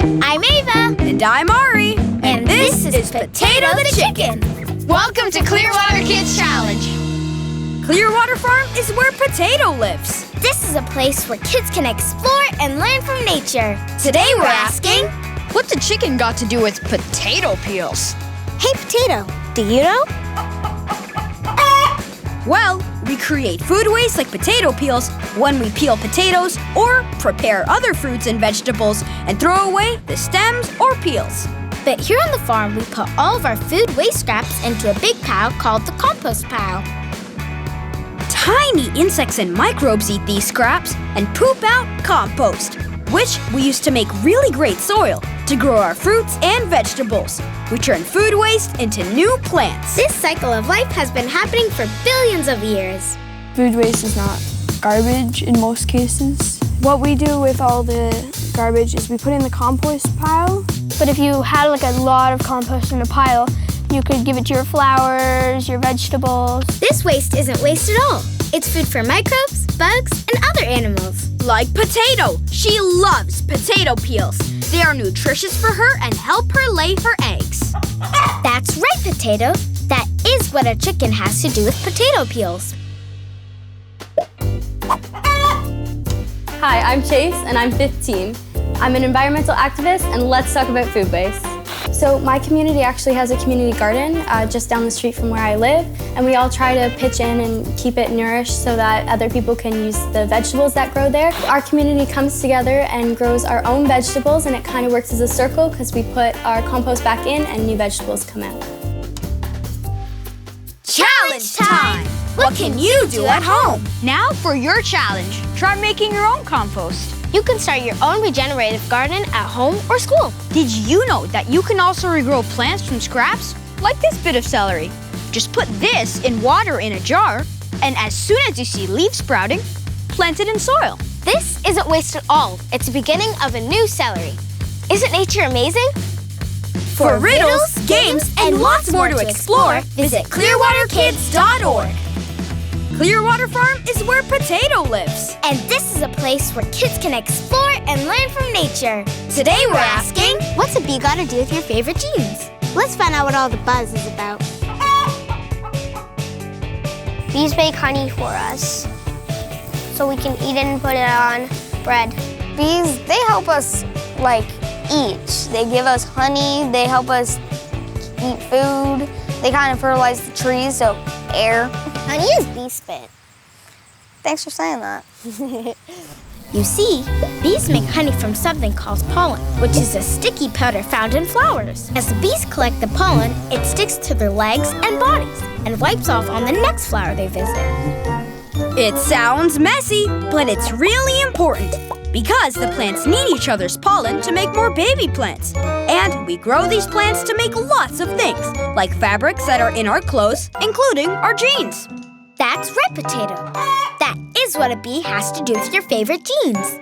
I'm Ava. And I'm Ari. And this is Potato the Chicken. Welcome to ClearWaterKids Challenge. Clearwater Farm is where Potato lives. This is a place where kids can explore and learn from nature. Today we're asking, What's a chicken got to do with potato peels? hey Potato, do you know? Well, we create food waste like potato peels when we peel potatoes or prepare other fruits and vegetables and throw away the stems or peels. But here on the farm, we put all of our food waste scraps into a big pile called the compost pile. Tiny insects and microbes eat these scraps and poop out compost, which we use to make really great soil to grow our fruits and vegetables. We turn food waste into new plants. This cycle of life has been happening for billions of years. Food waste is not garbage in most cases. What we do with all the garbage is we put it in the compost pile. But if you had like a lot of compost in a pile, you could give it to your flowers, your vegetables. This waste isn't waste at all. It's food for microbes, bugs, and other animals. Like Potato. She loves potato peels. They are nutritious for her and help her lay her eggs. That's right, Potato. That is what a chicken has to do with potato peels. Hi, I'm Chase, and I'm 15. I'm an environmental activist, and let's talk about food waste. So my community actually has a community garden just down the street from where I live, and we all try to pitch in and keep it nourished so that other people can use the vegetables that grow there. Our community comes together and grows our own vegetables, and it kind of works as a circle because we put our compost back in and new vegetables come out. Challenge time! What can you do at home? Now for your challenge. Try making your own compost. You can start your own regenerative garden at home or school. Did you know that you can also regrow plants from scraps? Like this bit of celery. Just put this in water in a jar, and as soon as you see leaves sprouting, plant it in soil. This isn't waste at all. It's the beginning of a new celery. Isn't nature amazing? For riddles, games, and lots more to explore, visit ClearWaterKids.org. Clearwater Farm is where Potato lives. And this is a place where kids can explore and learn from nature. Today we're asking, what's a bee got to do with your favorite genes? Let's find out what all the buzz is about. Bees make honey for us, so we can eat it and put it on bread. Bees, they help us, eat. They give us honey, they help us eat food. They kind of fertilize the trees, so air. Honey is bee spit. Thanks for saying that. You see, bees make honey from something called pollen, which is a sticky powder found in flowers. As the bees collect the pollen, it sticks to their legs and bodies and wipes off on the next flower they visit. It sounds messy, but it's really important because the plants need each other's pollen to make more baby plants. And we grow these plants to make lots of things, like fabrics that are in our clothes, including our jeans. That's right, Potato. That is what a bee has to do with your favorite genes.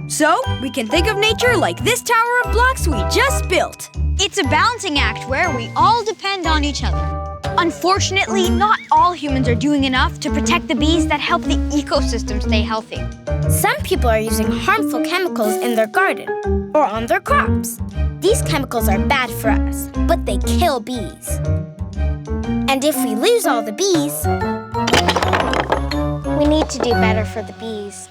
So, we can think of nature like this tower of blocks we just built. It's a balancing act where we all depend on each other. Unfortunately, not all humans are doing enough to protect the bees that help the ecosystem stay healthy. Some people are using harmful chemicals in their garden or on their crops. These chemicals are bad for us, but they kill bees. And if we lose all the bees, we need to do better for the bees.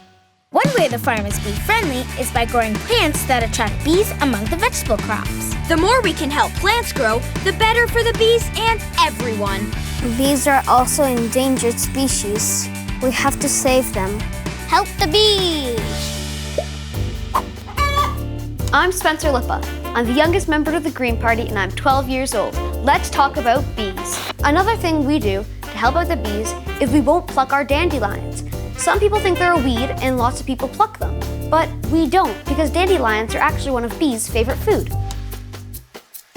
One way the farm is bee-friendly is by growing plants that attract bees among the vegetable crops. The more we can help plants grow, the better for the bees and everyone. Bees are also endangered species. We have to save them. Help the bees! I'm Spencer Lippa. I'm the youngest member of the Green Party, and I'm 12 years old. Let's talk about bees. Another thing we do to help out the bees is we won't pluck our dandelions. Some people think they're a weed, and lots of people pluck them. But we don't, because dandelions are actually one of bees' favorite food.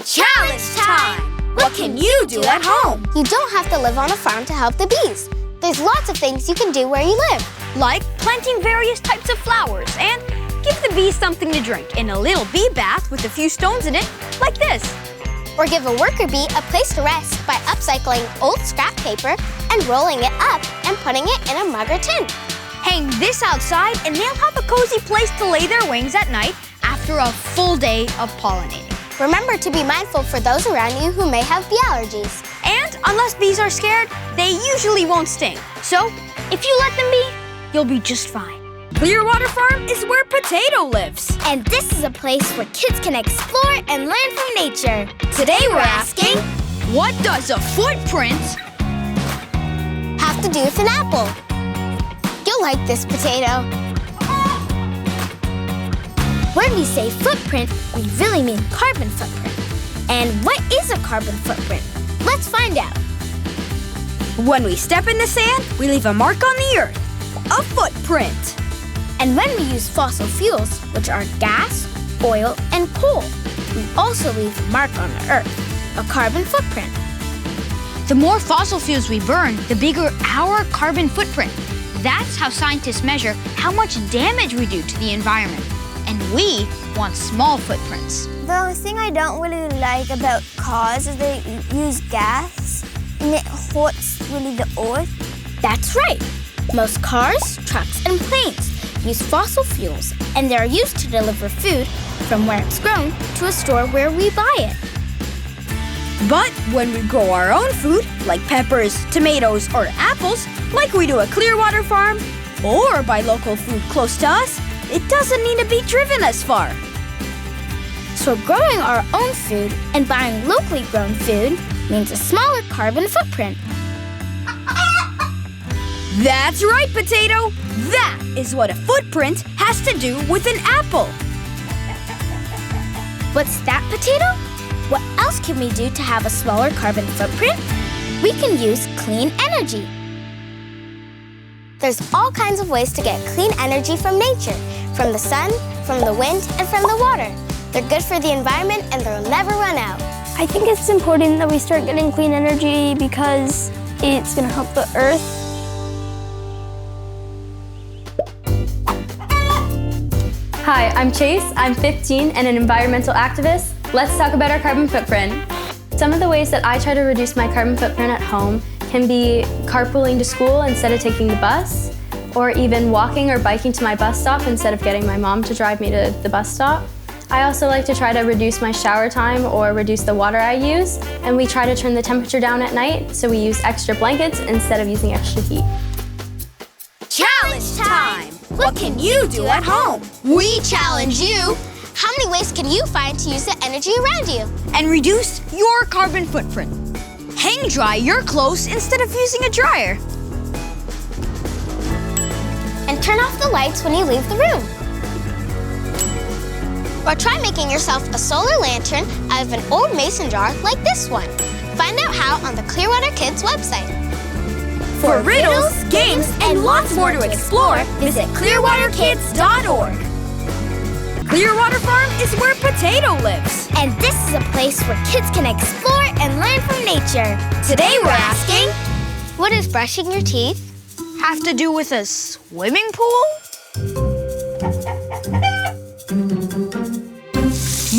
Challenge time! What can you do at home? You don't have to live on a farm to help the bees. There's lots of things you can do where you live. Like planting various types of flowers and give the bees something to drink in a little bee bath with a few stones in it, like this. Or give a worker bee a place to rest by upcycling old scrap paper and rolling it up and putting it in a mug or tin. Hang this outside and they'll have a cozy place to lay their wings at night after after a full day of pollinating. Remember to be mindful for those around you who may have bee allergies. And unless bees are scared, they usually won't sting. So if you let them be, you'll be just fine. Clearwater Farm is where Potato lives. And this is a place where kids can explore and learn from nature. Today we're asking, what does a footprint Have to do with an apple? You'll like this, Potato. When we say footprint, we really mean carbon footprint. And what is a carbon footprint? Let's find out. When we step in the sand, we leave a mark on the earth, a footprint. And when we use fossil fuels, which are gas, oil, and coal, we also leave a mark on the earth, a carbon footprint. The more fossil fuels we burn, the bigger our carbon footprint. That's how scientists measure how much damage we do to the environment. And we want small footprints. The only thing I don't really like about cars is they use gas and it hurts really the earth. That's right. Most cars, trucks, and planes use fossil fuels, and they're used to deliver food from where it's grown to a store where we buy it. But when we grow our own food, like peppers, tomatoes, or apples, like we do at Clearwater Farm, or buy local food close to us, it doesn't need to be driven as far. So growing our own food and buying locally grown food means a smaller carbon footprint. That's right, Potato! That is what a footprint has to do with an apple. What's that, Potato? What else can we do to have a smaller carbon footprint? We can use clean energy. There's all kinds of ways to get clean energy from nature, from the sun, from the wind, and from the water. They're good for the environment and they'll never run out. I think it's important that we start getting clean energy because it's going to help the earth. Hi, I'm Chase. I'm 15 and an environmental activist. Let's talk about our carbon footprint. Some of the ways that I try to reduce my carbon footprint at home can be carpooling to school instead of taking the bus, or even walking or biking to my bus stop instead of getting my mom to drive me to the bus stop. I also like to try to reduce my shower time or reduce the water I use, and we try to turn the temperature down at night, so we use extra blankets instead of using extra heat. Challenge time! What can you do at home? We challenge you! How many ways can you find to use the energy around you? And reduce your carbon footprint. Hang dry your clothes instead of using a dryer. And turn off the lights when you leave the room. Or try making yourself a solar lantern out of an old mason jar like this one. Find out how on the ClearWaterKids website. For riddles, games, and lots more to explore, visit clearwaterkids.org. Clearwater Farm is where Potato lives. And this is a place where kids can explore and learn from nature. Today we're asking, what does brushing your teeth Have to do with a swimming pool?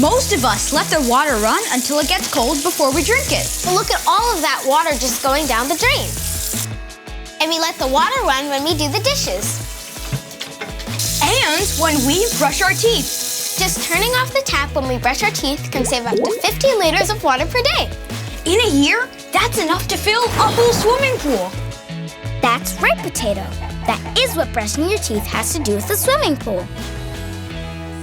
Most of us let the water run until it gets cold before we drink it. But look at all of that water just going down the drain. And we let the water run when we do the dishes. And when we brush our teeth. Just turning off the tap when we brush our teeth can save up to 15 liters of water per day. In a year, that's enough to fill a whole swimming pool. That's right, Potato. That is what brushing your teeth has to do with the swimming pool.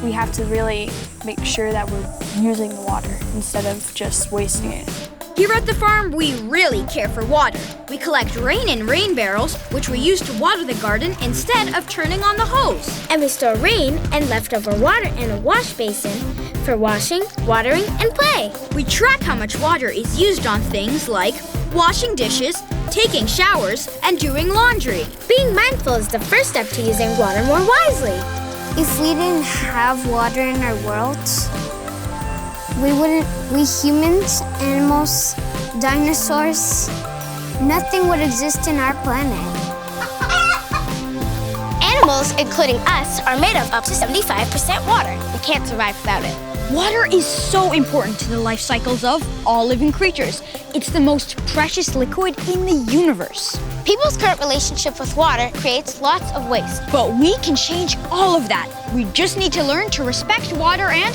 We have to really make sure that we're using the water instead of just wasting it. Here at the farm, we really care for water. We collect rain in rain barrels, which we use to water the garden instead of turning on the hose. And we store rain and leftover water in a wash basin for washing, watering, and play. We track how much water is used on things like washing dishes, taking showers, and doing laundry. Being mindful is the first step to using water more wisely. If we didn't have water in our world, we humans, animals, dinosaurs, nothing would exist in our planet. Animals, including us, are made of up to 75% water. We can't survive without it. Water is so important to the life cycles of all living creatures. It's the most precious liquid in the universe. People's current relationship with water creates lots of waste. But we can change all of that. We just need to learn to respect water and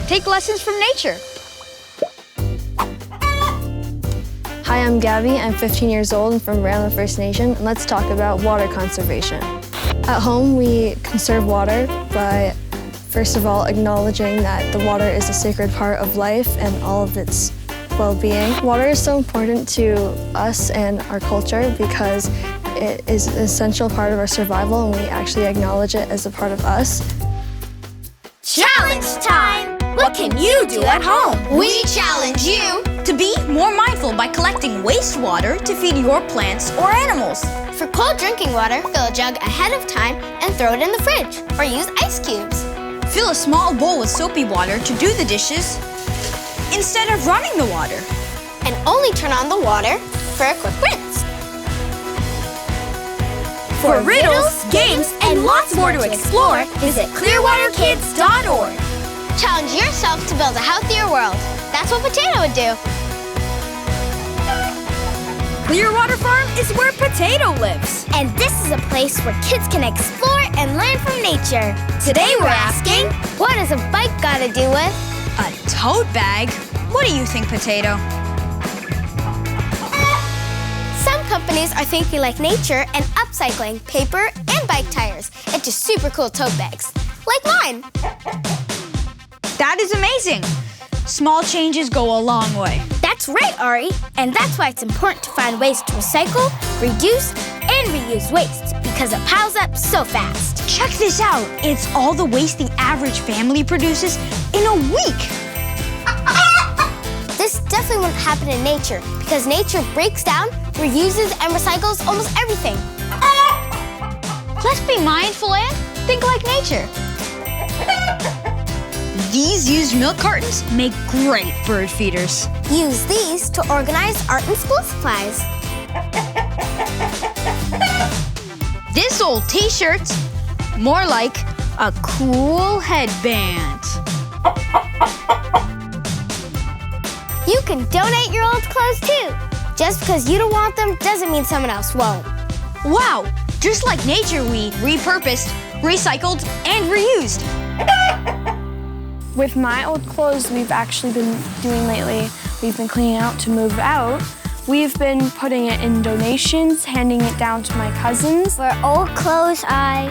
take lessons from nature. Hi, I'm Gabby. I'm 15 years old and from Rama First Nation, and let's talk about water conservation. At home, we conserve water by, first of all, acknowledging that the water is a sacred part of life and all of its well-being. Water is so important to us and our culture because it is an essential part of our survival, and we actually acknowledge it as a part of us. Challenge time! What can you do at home? We challenge you to be more mindful by collecting wastewater to feed your plants or animals. For cold drinking water, fill a jug ahead of time and throw it in the fridge, or use ice cubes. Fill a small bowl with soapy water to do the dishes instead of running the water. And only turn on the water for a quick rinse. For riddles, games, and lots more to explore, visit ClearWaterKids.org. Challenge yourself to build a healthier world. That's what Potato would do. Clearwater Farm is where Potato lives. And this is a place where kids can explore and learn from nature. Today we're asking, what does a bike got to do with a tote bag? What do you think, Potato? Some companies are thinking like nature and upcycling paper and bike tires into super cool tote bags, like mine. That is amazing. Small changes go a long way. That's right, Ari. And that's why it's important to find ways to recycle, reduce, and reuse waste because it piles up so fast. Check this out. It's all the waste the average family produces in a week. This definitely wouldn't happen in nature because nature breaks down, reuses, and recycles almost everything. Let's be mindful and think like nature. These used milk cartons make great bird feeders. Use these to organize art and school supplies. This old t-shirt's more like a cool headband. You can donate your old clothes too. Just because you don't want them doesn't mean someone else won't. Wow, just like nature, we repurposed, recycled, and reused. With my old clothes we've actually been doing lately, we've been cleaning out to move out. We've been putting it in donations, handing it down to my cousins. For old clothes, I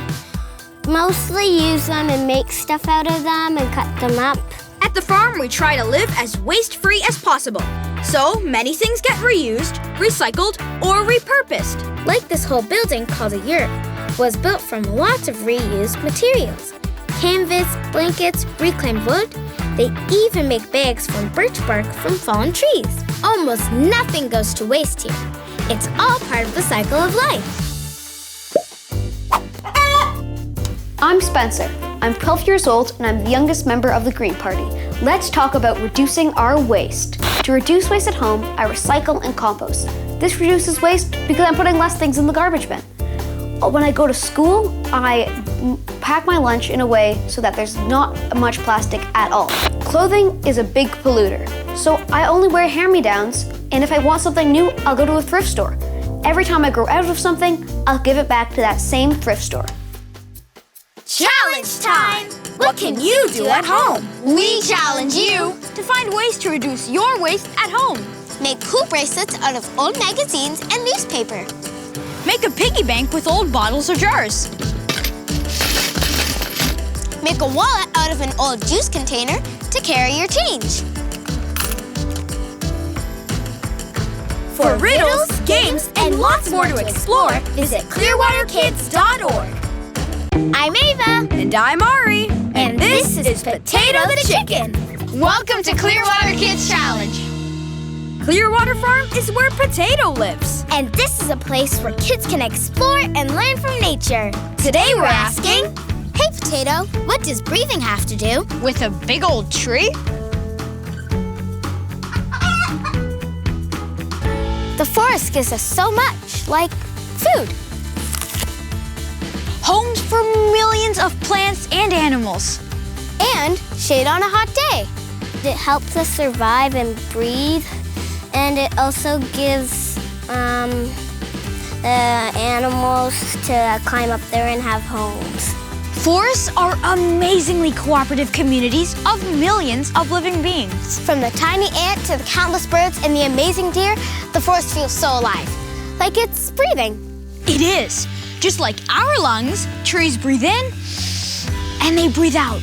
mostly use them and make stuff out of them and cut them up. At the farm, we try to live as waste-free as possible. So many things get reused, recycled, or repurposed. Like this whole building called a yurt was built from lots of reused materials. Canvas, blankets, reclaimed wood. They even make bags from birch bark from fallen trees. Almost nothing goes to waste here. It's all part of the cycle of life. I'm Spencer. I'm 12 years old and I'm the youngest member of the Green Party. Let's talk about reducing our waste. To reduce waste at home, I recycle and compost. This reduces waste because I'm putting less things in the garbage bin. When I go to school, I pack my lunch in a way so that there's not much plastic at all. Clothing is a big polluter, so I only wear hand-me-downs, and if I want something new, I'll go to a thrift store. Every time I grow out of something, I'll give it back to that same thrift store. Challenge time! What can you do at home? We challenge you to find ways to reduce your waste at home. Make cool bracelets out of old magazines and newspaper. Make a piggy bank with old bottles or jars. Make a wallet out of an old juice container to carry your change. For riddles, games, and lots more to explore, visit ClearWaterKids.org. I'm Ava. And I'm Ari. And this is Potato the Chicken. Welcome to Clearwater Kids Challenge. Clearwater Farm is where Potato lives. And this is a place where kids can explore and learn from nature. Today we're asking, hey Potato, what does breathing have to do with a big old tree? The forest gives us so much, like food. homes for millions of plants and animals. And shade on a hot day. It helps us survive and breathe, and it also gives the animals to climb up there and have homes. Forests are amazingly cooperative communities of millions of living beings. From the tiny ant to the countless birds and the amazing deer, the forest feels so alive. Like it's breathing. It is. Just like our lungs, trees breathe in and they breathe out.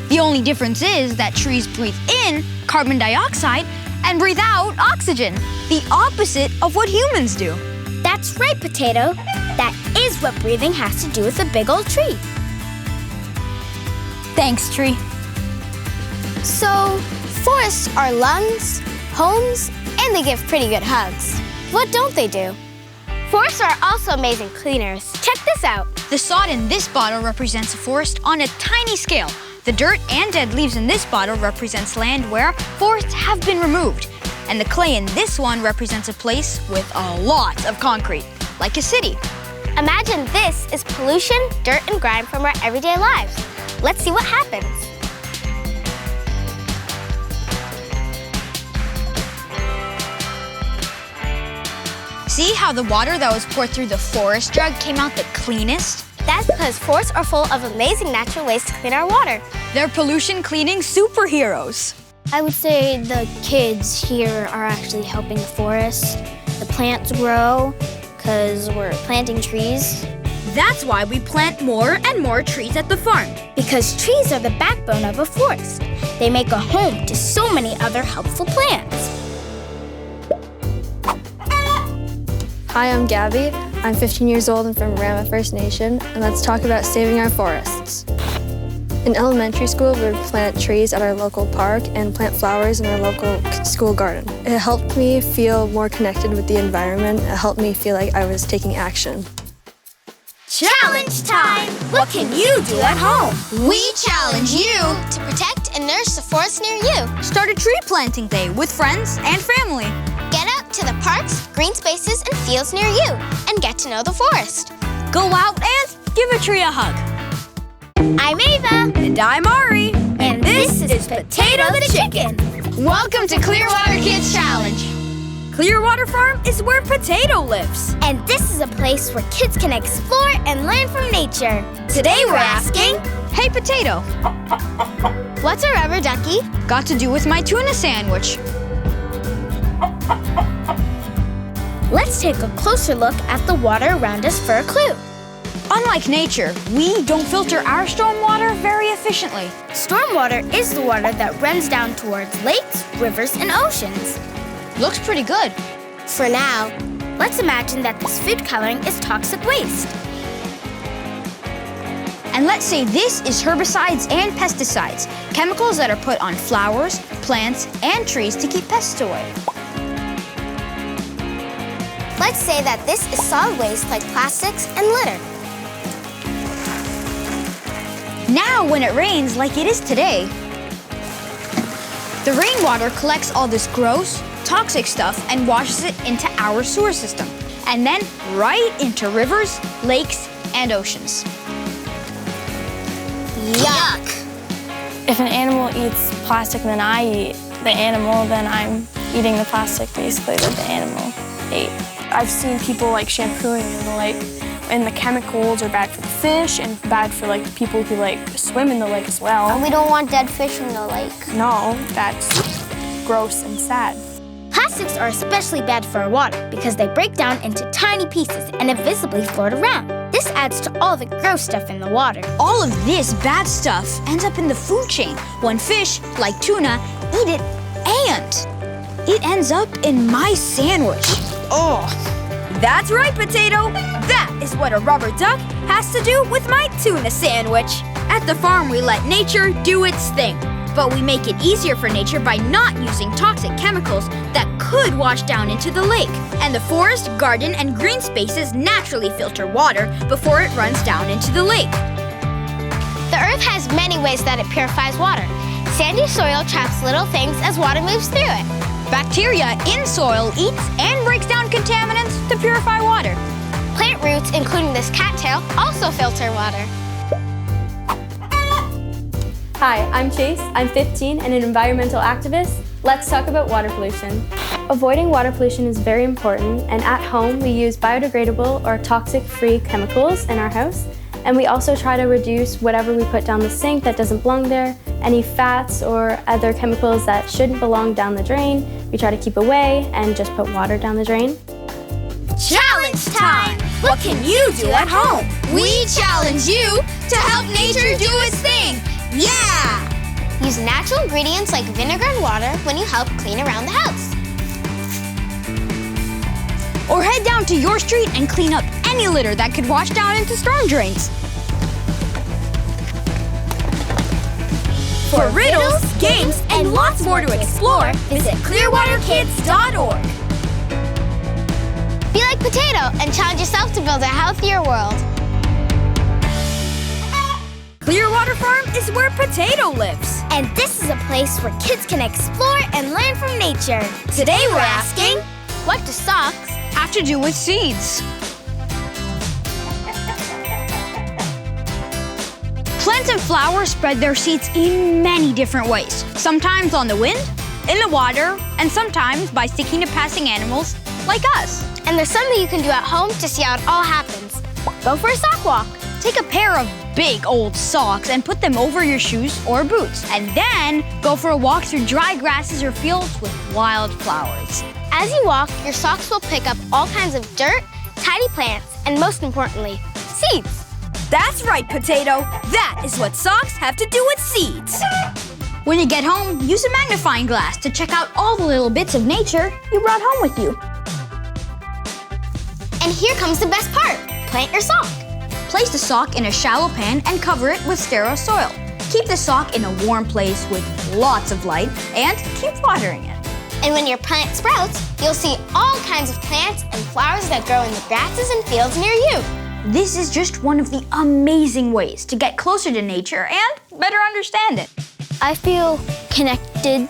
The only difference is that trees breathe in carbon dioxide and breathe out oxygen, the opposite of what humans do. That's right, Potato. That is what breathing has to do with a big old tree. Thanks, tree. So, forests are lungs, homes, and they give pretty good hugs. What don't they do? Forests are also amazing cleaners. Check this out. The sod in this bottle represents a forest on a tiny scale. The dirt and dead leaves in this bottle represents land where forests have been removed. And the clay in this one represents a place with a lot of concrete, like a city. Imagine this is pollution, dirt, and grime from our everyday lives. Let's see what happens. See how the water that was poured through the forest jug came out the cleanest? That's because forests are full of amazing natural ways to clean our water. They're pollution-cleaning superheroes. I would say the kids here are actually helping the forest. The plants grow because we're planting trees. That's why we plant more and more trees at the farm. Because trees are the backbone of a forest. They make a home to so many other helpful plants. Hi, I'm Gabby. I'm 15 years old and from Rama First Nation, and let's talk about saving our forests. In elementary school, we would plant trees at our local park and plant flowers in our local school garden. It helped me feel more connected with the environment. It helped me feel like I was taking action. Challenge time! What can you do at home? We challenge you To protect and nourish the forest near you. start a tree planting day with friends and family. Get out to the parks, green spaces, and fields near you and get to know the forest. Go out and give a tree a hug. I'm Ava. And I'm Ari. And this is Potato the Chicken. Welcome to ClearWaterKids Challenge. Clearwater Farm is where Potato lives. And this is a place where kids can explore and learn from nature. Today we're asking, Hey, Potato, what's a rubber ducky? got to do with my tuna sandwich? Let's take a closer look at the water around us for a clue. Unlike nature, we don't filter our stormwater very efficiently. Stormwater is the water that runs down towards lakes, rivers, and oceans. Looks pretty good. For now, let's imagine that this food coloring is toxic waste. And let's say this is herbicides and pesticides, chemicals that are put on flowers, plants, and trees to keep pests away. Let's say that this is solid waste like plastics and litter. Now, when it rains like it is today, the rainwater collects all this gross, toxic stuff and washes it into our sewer system, and then right into rivers, lakes, and oceans. Yuck! If an animal eats plastic than I eat the animal, then I'm eating the plastic basically that the animal ate. I've seen people like shampooing in the lake, and the chemicals are bad for the fish and bad for like the people who like swim in the lake as well. And we don't want dead fish in the lake. No, that's gross and sad. Plastics are especially bad for our water because they break down into tiny pieces and invisibly float around. This adds to all the gross stuff in the water. All of this bad stuff ends up in the food chain when fish, like tuna, eat it, and it ends up in my sandwich. Oh, that's right, Potato. That is what a rubber duck has to do with my tuna sandwich. At the farm, we let nature do its thing. But we make it easier for nature by not using toxic chemicals that could wash down into the lake. And the forest, garden, and green spaces naturally filter water before it runs down into the lake. The earth has many ways that it purifies water. Sandy soil traps little things as water moves through it. Bacteria in soil eats and breaks down contaminants to purify water. Plant roots, including this cattail, also filter water. Hi, I'm Chase. I'm 15 and an environmental activist. Let's talk about water pollution. Avoiding water pollution is very important, and at home we use biodegradable or toxic-free chemicals in our house, and we also try to reduce whatever we put down the sink that doesn't belong there, any fats or other chemicals that shouldn't belong down the drain, we try to keep away and just put water down the drain. Challenge time! What can you do at home? We challenge you to help nature do its thing. Yeah! Use natural ingredients like vinegar and water when you help clean around the house. Or head down to your street and clean up any litter that could wash down into storm drains. For riddles, games, and lots more to explore, visit ClearWaterKids.org. Be like Potato and challenge yourself to build a healthier world. Clearwater Farm is where Potato lives. And this is a place where kids can explore and learn from nature. Today we're asking, what do socks have to do with seeds? Plants and flowers spread their seeds in many different ways. Sometimes on the wind, in the water, and sometimes by sticking to passing animals like us. And there's something you can do at home to see how it all happens. Go for a sock walk. Take a pair of big old socks and put them over your shoes or boots. And then go for a walk through dry grasses or fields with wild flowers. As you walk, your socks will pick up all kinds of dirt, tiny plants, and most importantly, seeds. That's right, Potato. That is what socks have to do with seeds. When you get home, use a magnifying glass to check out all the little bits of nature you brought home with you. And here comes the best part. Plant your sock. Place the sock in a shallow pan and cover it with sterile soil. Keep the sock in a warm place with lots of light and keep watering it. And when your plant sprouts, you'll see all kinds of plants and flowers that grow in the grasses and fields near you. This is just one of the amazing ways to get closer to nature and better understand it. I feel connected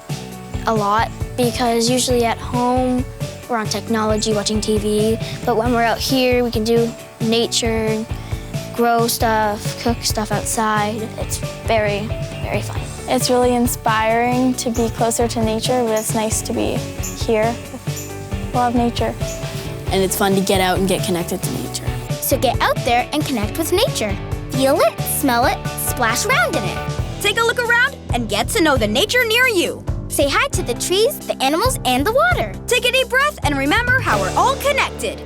a lot because usually at home we're on technology watching TV, but when we're out here we can do nature, grow stuff, cook stuff outside. It's very, very fun. It's really inspiring to be closer to nature, but it's nice to be here with a lot of nature. And it's fun to get out and get connected to nature. So get out there and connect with nature. Feel it, smell it, splash around in it. Take a look around and get to know the nature near you. Say hi to the trees, the animals, and the water. Take a deep breath and remember how we're all connected.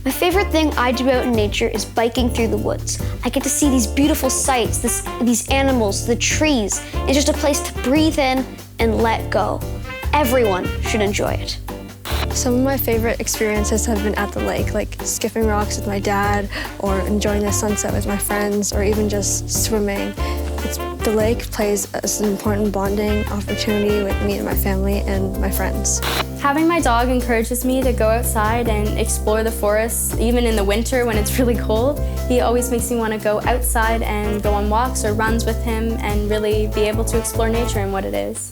My favorite thing I do out in nature is biking through the woods. I get to see these beautiful sights, these animals, the trees. It's just a place to breathe in and let go. Everyone should enjoy it. Some of my favorite experiences have been at the lake, like skipping rocks with my dad, or enjoying the sunset with my friends, or even just swimming. The lake plays as an important bonding opportunity with me and my family and my friends. Having my dog encourages me to go outside and explore the forest, even in the winter when it's really cold. He always makes me want to go outside and go on walks or runs with him and really be able to explore nature and what it is.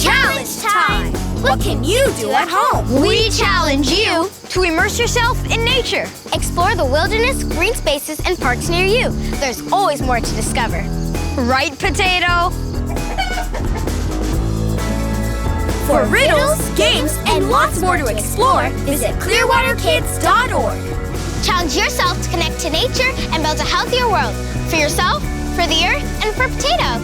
Challenge time! What can you do at home? We challenge you to immerse yourself in nature. Explore the wilderness, green spaces, and parks near you. There's always more to discover. Right, Potato? For riddles, games, and lots more to explore, visit ClearWaterKids.org. Challenge yourself to connect to nature and build a healthier world. For yourself, for the earth, and for Potato.